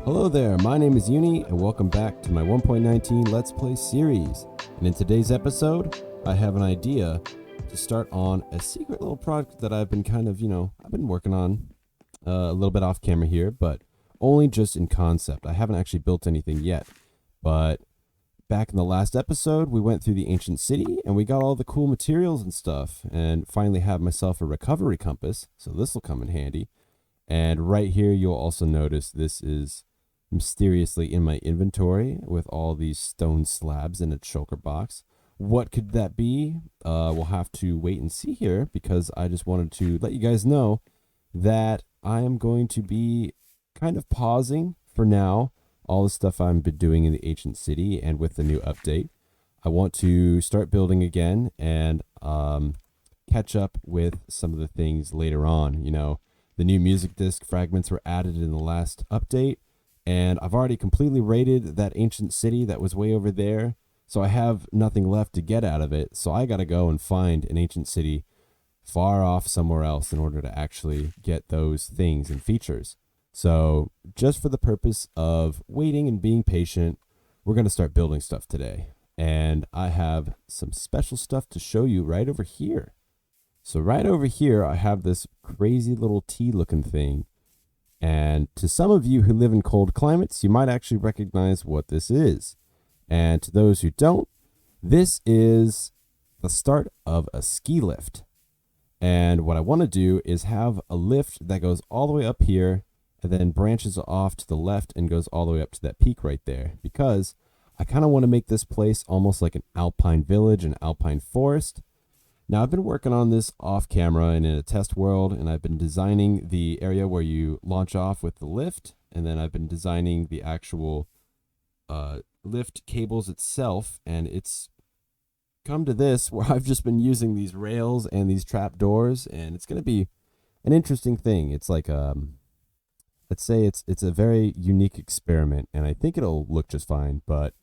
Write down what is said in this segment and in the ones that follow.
Hello there, my name is Uni, and welcome back to my 1.19 Let's Play series. And in today's episode, I have an idea to start on a secret little project that I've been I've been working on a little bit off camera here, but only just in concept. I haven't actually built anything yet, but back in the last episode, we went through the ancient city and we got all the cool materials and stuff, and finally have myself a recovery compass, so this will come in handy. And right here, you'll also notice this is mysteriously in my inventory with all these stone slabs in a choker box. What could that be? We'll have to wait and see here, because I just wanted to let you guys know that I am going to be kind of pausing for now all the stuff I've been doing in the ancient city, and with the new update, I want to start building again and catch up with some of the things later on. The new music disc fragments were added in the last update, and I've already completely raided that ancient city that was way over there, so I have nothing left to get out of it. So I gotta go and find an ancient city far off somewhere else in order to actually get those things and features. So just for the purpose of waiting and being patient, we're gonna start building stuff today. And I have some special stuff to show you right over here. So right over here, I have this crazy little tea-looking thing. And to some of you who live in cold climates, you might actually recognize what this is. And to those who don't, this is the start of a ski lift. And what I want to do is have a lift that goes all the way up here and then branches off to the left and goes all the way up to that peak right there. Because I kind of want to make this place almost like an alpine village, an alpine forest. Now, I've been working on this off camera and in a test world, and I've been designing the area where you launch off with the lift, and then I've been designing the actual lift cables itself, and it's come to this where I've just been using these rails and these trap doors, and it's going to be an interesting thing. It's like, let's say it's a very unique experiment, and I think it'll look just fine, but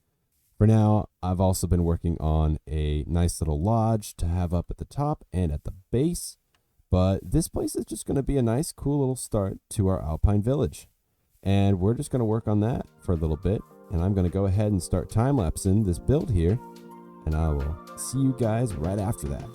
for now, I've also been working on a nice little lodge to have up at the top and at the base. But this place is just going to be a nice, cool little start to our alpine village. And we're just going to work on that for a little bit. And I'm going to go ahead and start time-lapsing this build here. And I will see you guys right after that.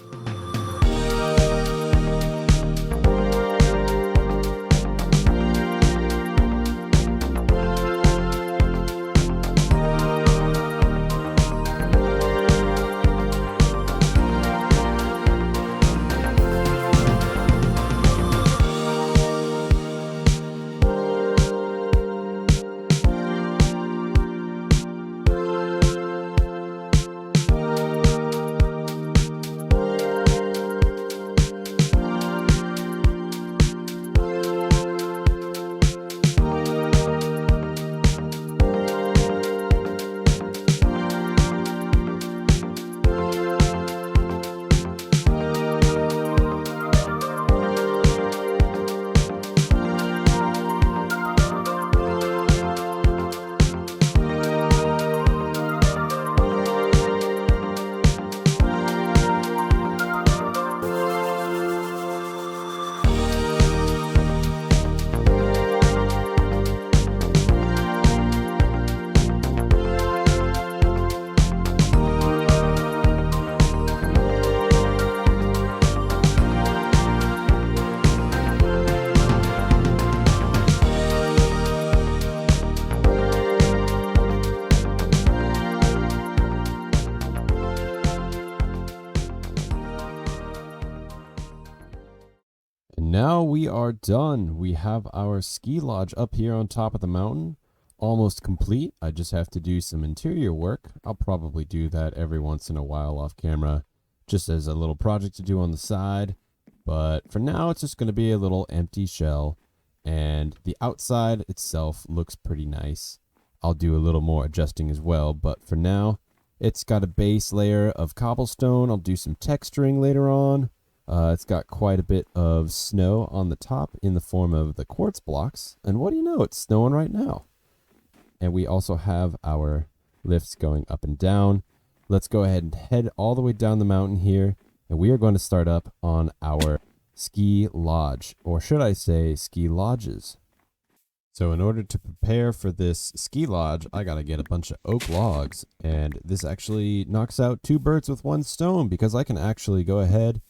Now we are done. We have our ski lodge up here on top of the mountain, almost complete. I just have to do some interior work. I'll probably do that every once in a while off camera, just as a little project to do on the side. But for now, it's just going to be a little empty shell, and the outside itself looks pretty nice. I'll do a little more adjusting as well, but for now, it's got a base layer of cobblestone. I'll do some texturing later on. It's got quite a bit of snow on the top in the form of the quartz blocks. And what do you know? It's snowing right now. And we also have our lifts going up and down. Let's go ahead and head all the way down the mountain here. And we are going to start up on our ski lodge. Or should I say ski lodges. So in order to prepare for this ski lodge, I gotta get a bunch of oak logs, and this actually knocks out two birds with one stone because I can actually go ahead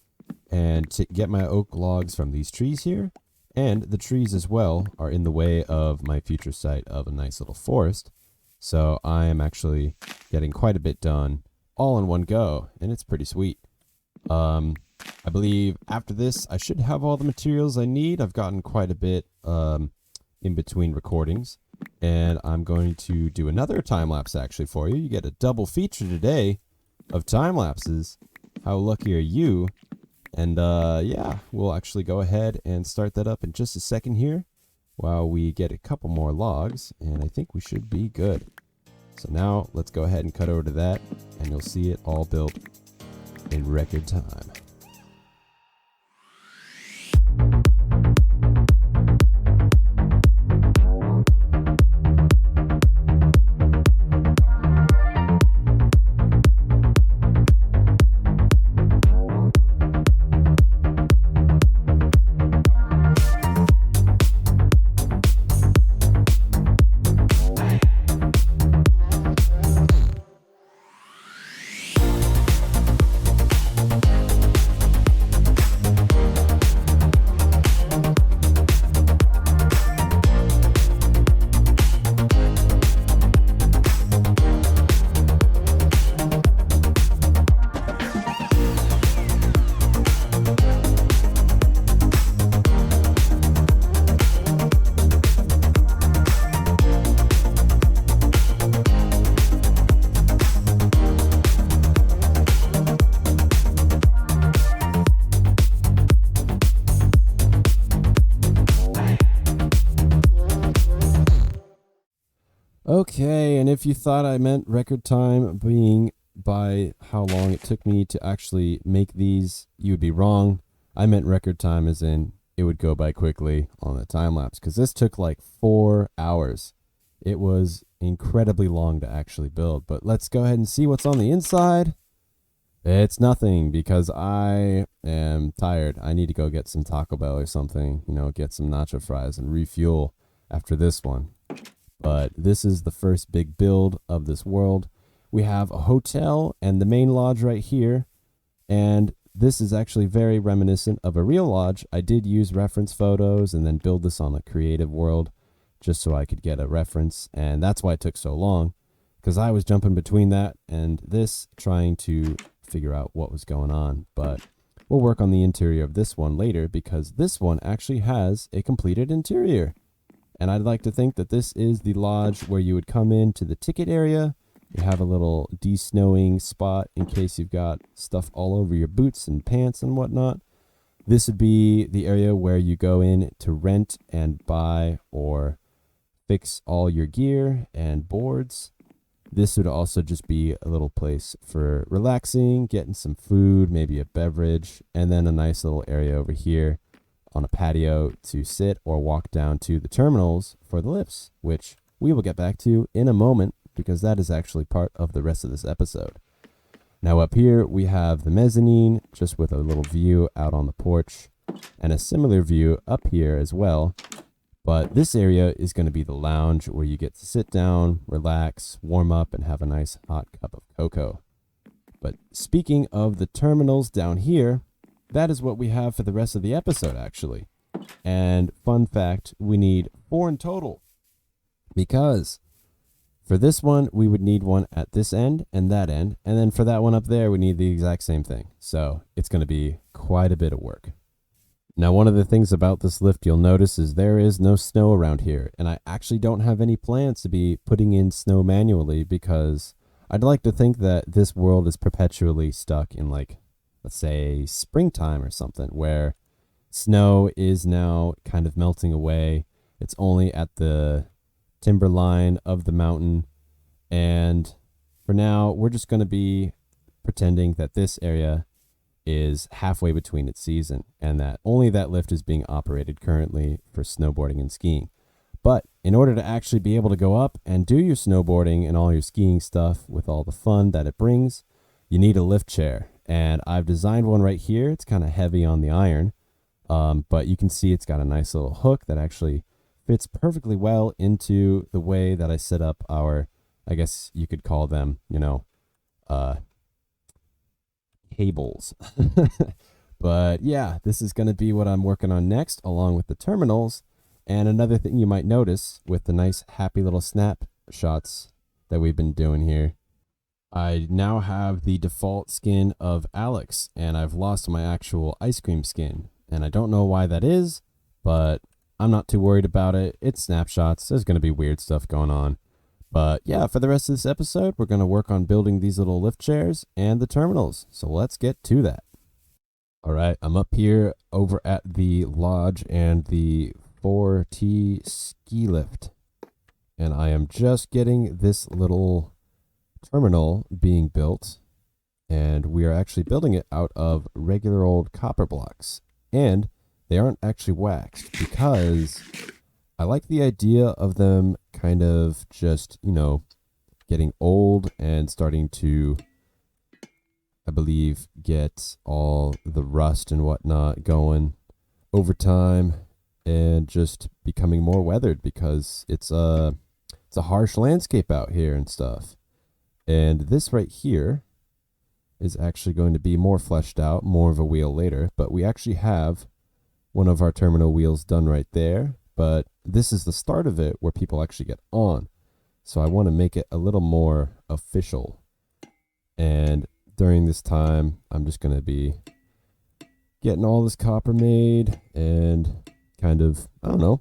and get my oak logs from these trees here, and the trees as well are in the way of my future site of a nice little forest. So I am actually getting quite a bit done all in one go, and it's pretty sweet. I believe after this, I should have all the materials I need. I've gotten quite a bit in between recordings, and I'm going to do another time lapse actually for you. You get a double feature today of time lapses. How lucky are you? And yeah, we'll actually go ahead and start that up in just a second here while we get a couple more logs, and I think we should be good. So now let's go ahead and cut over to that, and you'll see it all built in record time. Okay, and if you thought I meant record time being by how long it took me to actually make these, you would be wrong. I meant record time as in it would go by quickly on the time lapse, because this took like 4 hours. It was incredibly long to actually build, but let's go ahead and see what's on the inside. It's nothing because I am tired. I need to go get some Taco Bell or something, get some nacho fries and refuel after this one. But this is the first big build of this world. We have a hotel and the main lodge right here. And this is actually very reminiscent of a real lodge. I did use reference photos and then build this on a creative world just so I could get a reference. And that's why it took so long, because I was jumping between that and this, trying to figure out what was going on. But we'll work on the interior of this one later, because this one actually has a completed interior. And I'd like to think that this is the lodge where you would come into the ticket area. You have a little de-snowing spot in case you've got stuff all over your boots and pants and whatnot. This would be the area where you go in to rent and buy or fix all your gear and boards. This would also just be a little place for relaxing, getting some food, maybe a beverage, and then a nice little area over here on a patio to sit or walk down to the terminals for the lifts, which we will get back to in a moment because that is actually part of the rest of this episode. Now up here we have the mezzanine, just with a little view out on the porch, and a similar view up here as well. But this area is going to be the lounge where you get to sit down, relax, warm up, and have a nice hot cup of cocoa. But speaking of the terminals down here, that is what we have for the rest of the episode, actually. And fun fact, we need 4 in total, because for this one, we would need one at this end and that end. And then for that one up there, we need the exact same thing. So it's going to be quite a bit of work. Now, one of the things about this lift you'll notice is there is no snow around here. And I actually don't have any plans to be putting in snow manually, because I'd like to think that this world is perpetually stuck in, like, let's say springtime or something, where snow is now kind of melting away. It's only at the timberline of the mountain. And for now, we're just going to be pretending that this area is halfway between its season and that only that lift is being operated currently for snowboarding and skiing. But in order to actually be able to go up and do your snowboarding and all your skiing stuff with all the fun that it brings, you need a lift chair. And I've designed one right here. It's kind of heavy on the iron, but you can see it's got a nice little hook that actually fits perfectly well into the way that I set up our, I guess you could call them, uh, cables. But yeah, this is going to be what I'm working on next, along with the terminals. And another thing you might notice with the nice happy little snapshots that we've been doing here, I now have the default skin of Alex, and I've lost my actual ice cream skin. And I don't know why that is, but I'm not too worried about it. It's snapshots. There's going to be weird stuff going on. But yeah, for the rest of this episode, we're going to work on building these little lift chairs and the terminals. So let's get to that. All right, I'm up here over at the lodge and the 4T ski lift. And I am just getting this little terminal being built. And we are actually building it out of regular old copper blocks. And they aren't actually waxed because I like the idea of them kind of just, getting old and starting to, I believe, get all the rust and whatnot going over time and just becoming more weathered because it's a harsh landscape out here and stuff. And this right here is actually going to be more fleshed out, more of a wheel later, but we actually have one of our terminal wheels done right there, but this is the start of it where people actually get on. So I want to make it a little more official. And during this time, I'm just going to be getting all this copper made and kind of, I don't know,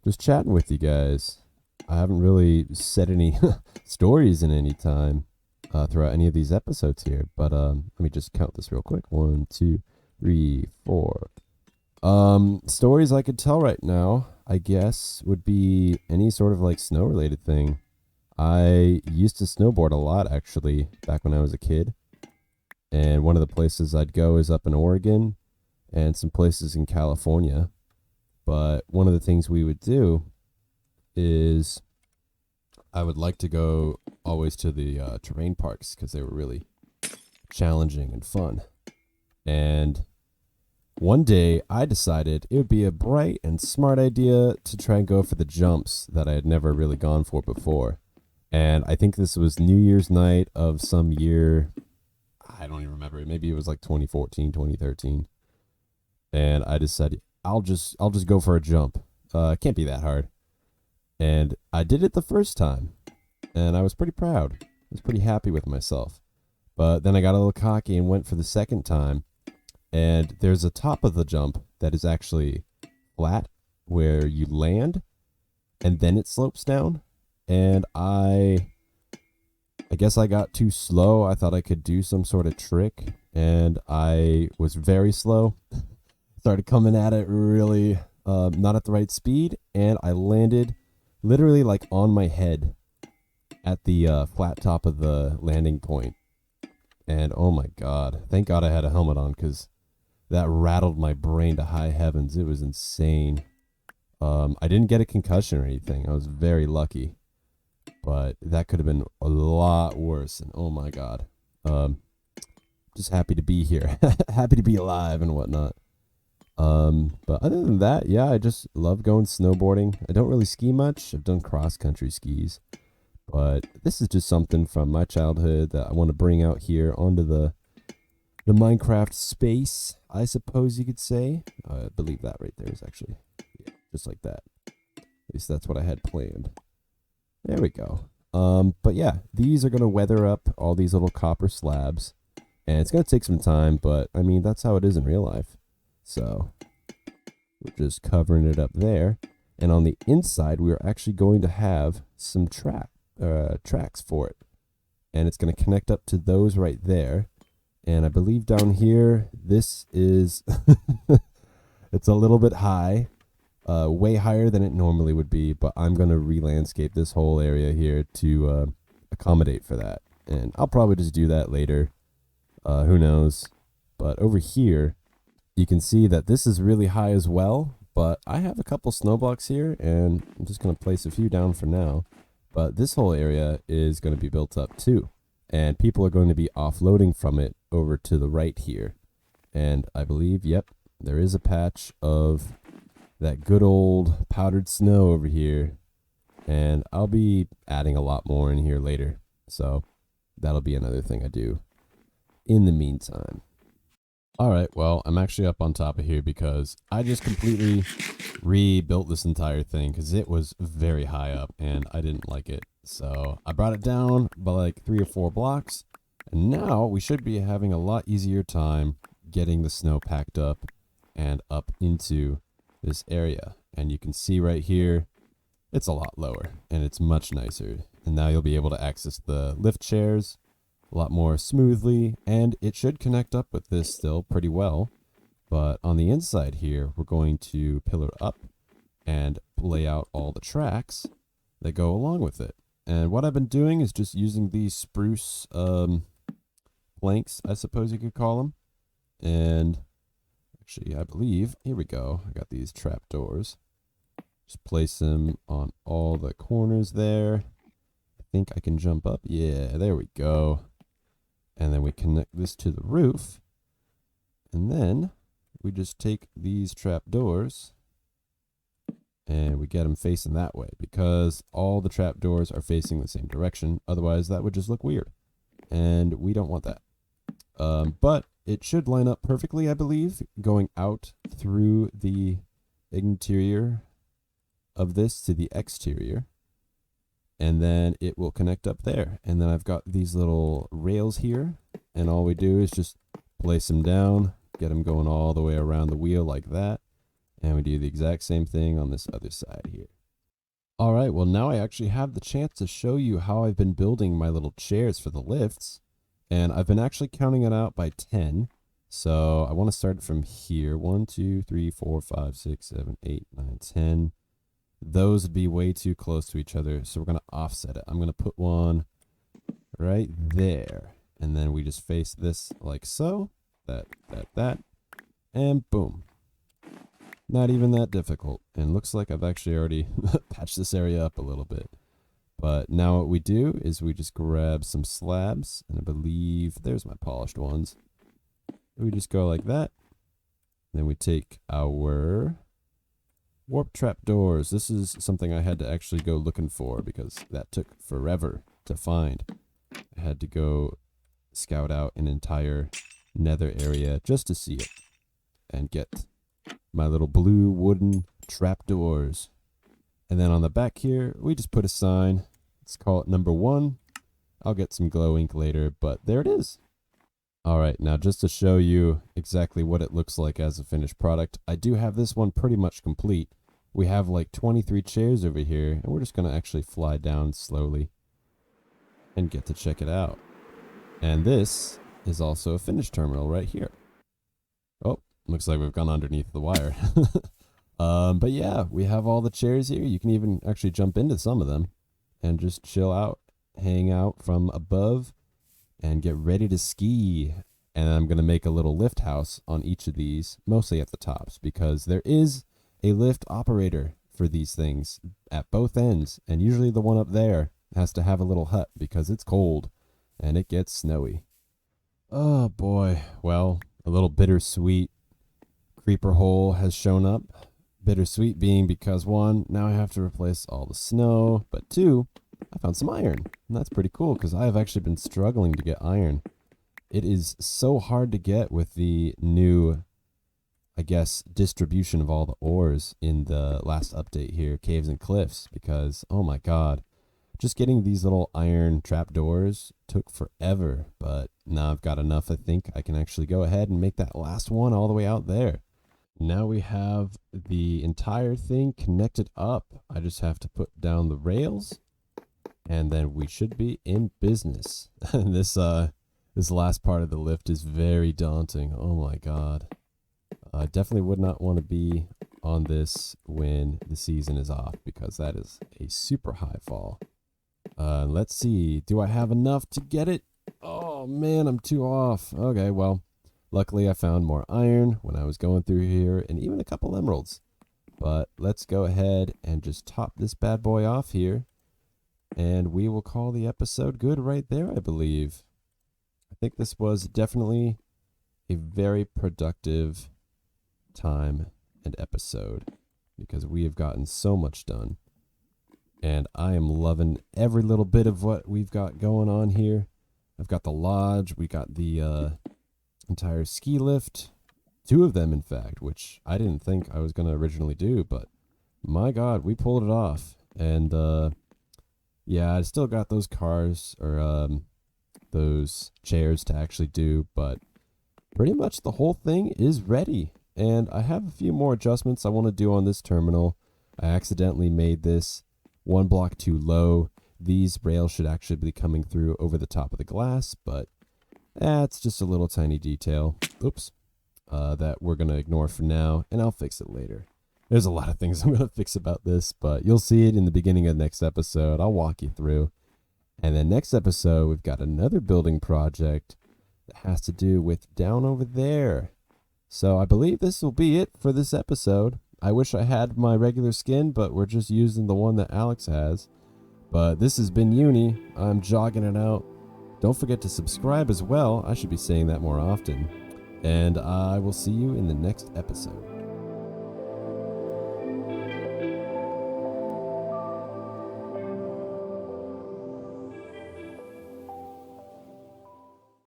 just chatting with you guys. I haven't really said any stories in any time throughout any of these episodes here, but let me just count this real quick. 1, 2, 3, 4. Stories I could tell right now, I guess, would be any sort of like snow related thing. I used to snowboard a lot actually back when I was a kid. And one of the places I'd go is up in Oregon and some places in California. But one of the things we would do is I would like to go always to the terrain parks because they were really challenging and fun. And one day I decided it would be a bright and smart idea to try and go for the jumps that I had never really gone for before. And I think this was New Year's night of some year. I don't even remember. Maybe it was like 2014, 2013. And I decided I'll just go for a jump. It can't be that hard. And I did it the first time. And I was pretty proud. I was pretty happy with myself. But then I got a little cocky and went for the second time. And there's a top of the jump that is actually flat where you land and then it slopes down. And I guess I got too slow. I thought I could do some sort of trick, and I was very slow. Started coming at it really not at the right speed, and I landed literally like on my head at the flat top of the landing point. And oh my God, thank God I had a helmet on because that rattled my brain to high heavens. It was insane. I didn't get a concussion or anything. I was very lucky. But that could have been a lot worse. And oh my God. Just happy to be here. Happy to be alive and whatnot. But other than that, yeah, I just love going snowboarding. I don't really ski much. I've done cross-country skis. But this is just something from my childhood that I want to bring out here onto the Minecraft space, I suppose you could say. I believe that right there is actually, yeah, just like that. At least that's what I had planned. There we go. But yeah, these are going to weather up all these little copper slabs. And it's going to take some time, but I mean, that's how it is in real life. So we're just covering it up there. And on the inside, we're actually going to have some tracks for it. And it's going to connect up to those right there. And I believe down here, this is, it's a little bit high. Way higher than it normally would be, but I'm going to re-landscape this whole area here to accommodate for that. And I'll probably just do that later. Who knows? But over here, you can see that this is really high as well, but I have a couple snow blocks here, and I'm just going to place a few down for now. But this whole area is going to be built up too, and people are going to be offloading from it over to the right here. And I believe, yep, there is a patch of that good old powdered snow over here. And I'll be adding a lot more in here later. So that'll be another thing I do in the meantime. All right, well, I'm actually up on top of here because I just completely rebuilt this entire thing because it was very high up and I didn't like it. So I brought it down by like 3 or 4 blocks, and now we should be having a lot easier time getting the snow packed up and up into this area. And you can see right here, it's a lot lower and it's much nicer. And now you'll be able to access the lift chairs a lot more smoothly, and it should connect up with this still pretty well. But on the inside here, we're going to pillar up and lay out all the tracks that go along with it. And what I've been doing is just using these spruce planks, I suppose you could call them. And actually, I believe, here we go, I got these trap doors. Just place them on all the corners there. I think I can jump up. Yeah, there we go. And then we connect this to the roof. And then we just take these trap doors and we get them facing that way because all the trap doors are facing the same direction. Otherwise, that would just look weird. And we don't want that. But it should line up perfectly, I believe, going out through the interior of this to the exterior. And then it will connect up there. And then I've got these little rails here. And all we do is just place them down, get them going all the way around the wheel like that. And we do the exact same thing on this other side here. All right, well, now I actually have the chance to show you how I've been building my little chairs for the lifts. And I've been actually counting it out by 10. So I want to start from here. 1, 2, 3, 4, 5, 6, 7, 8, 9, 10. Those would be way too close to each other, so we're going to offset it. I'm going to put one right there, and then we just face this like so, that, and boom. Not even that difficult, and looks like I've actually already patched this area up a little bit. But now what we do is we just grab some slabs, and I believe there's my polished ones. We just go like that, then we take our warp trap doors. This is something I had to actually go looking for because that took forever to find. I had to go scout out an entire nether area just to see it and get my little blue wooden trap doors. And then on the back here, we just put a sign. Let's call it number 1. I'll get some glow ink later, but there it is. All right, now just to show you exactly what it looks like as a finished product, I do have this one pretty much complete. We have like 23 chairs over here, and we're just going to actually fly down slowly and get to check it out. And this is also a finished terminal right here. Oh, looks like we've gone underneath the wire. But yeah, we have all the chairs here. You can even actually jump into some of them and just chill out, hang out from above, and get ready to ski. And I'm going to make a little lift house on each of these, mostly at the tops, because there is a lift operator for these things at both ends. And usually the one up there has to have a little hut because it's cold and it gets snowy. Oh boy. Well, a little bittersweet creeper hole has shown up. Bittersweet being because 1, now I have to replace all the snow, but 2, I found some iron. And that's pretty cool because I have actually been struggling to get iron. It is so hard to get with the new, I guess, distribution of all the ores in the last update here, Caves and Cliffs, because, oh my god, just getting these little iron trapdoors took forever, but now I've got enough. I think I can actually go ahead and make that last one all the way out there. Now we have the entire thing connected up. I just have to put down the rails, and then we should be in business. This last part of the lift is very daunting. Oh my god. I definitely would not want to be on this when the season is off because that is a super high fall. Let's see. Do I have enough to get it? Oh man, I'm too off. Okay, well, luckily I found more iron when I was going through here and even a couple emeralds. But let's go ahead and just top this bad boy off here. And we will call the episode good right there, I believe. I think this was definitely a very productive time and episode. because we have gotten so much done. And I am loving every little bit of what we've got going on here. I've got the lodge. We got the entire ski lift. 2 of them, in fact, which I didn't think I was going to originally do. But my God, we pulled it off. And yeah, I still got those cars or those chairs to actually do. But pretty much the whole thing is ready. And I have a few more adjustments I want to do on this terminal. I accidentally made this 1 block too low. These rails should actually be coming through over the top of the glass, but it's just a little tiny detail. Oops. That we're going to ignore for now, and I'll fix it later. There's a lot of things I'm going to fix about this, but you'll see it in the beginning of the next episode. I'll walk you through. And then next episode, we've got another building project that has to do with down over there. So I believe this will be it for this episode. I wish I had my regular skin, but we're just using the one that Alex has. But this has been Uni. I'm jogging it out. Don't forget to subscribe as well. I should be saying that more often. And I will see you in the next episode.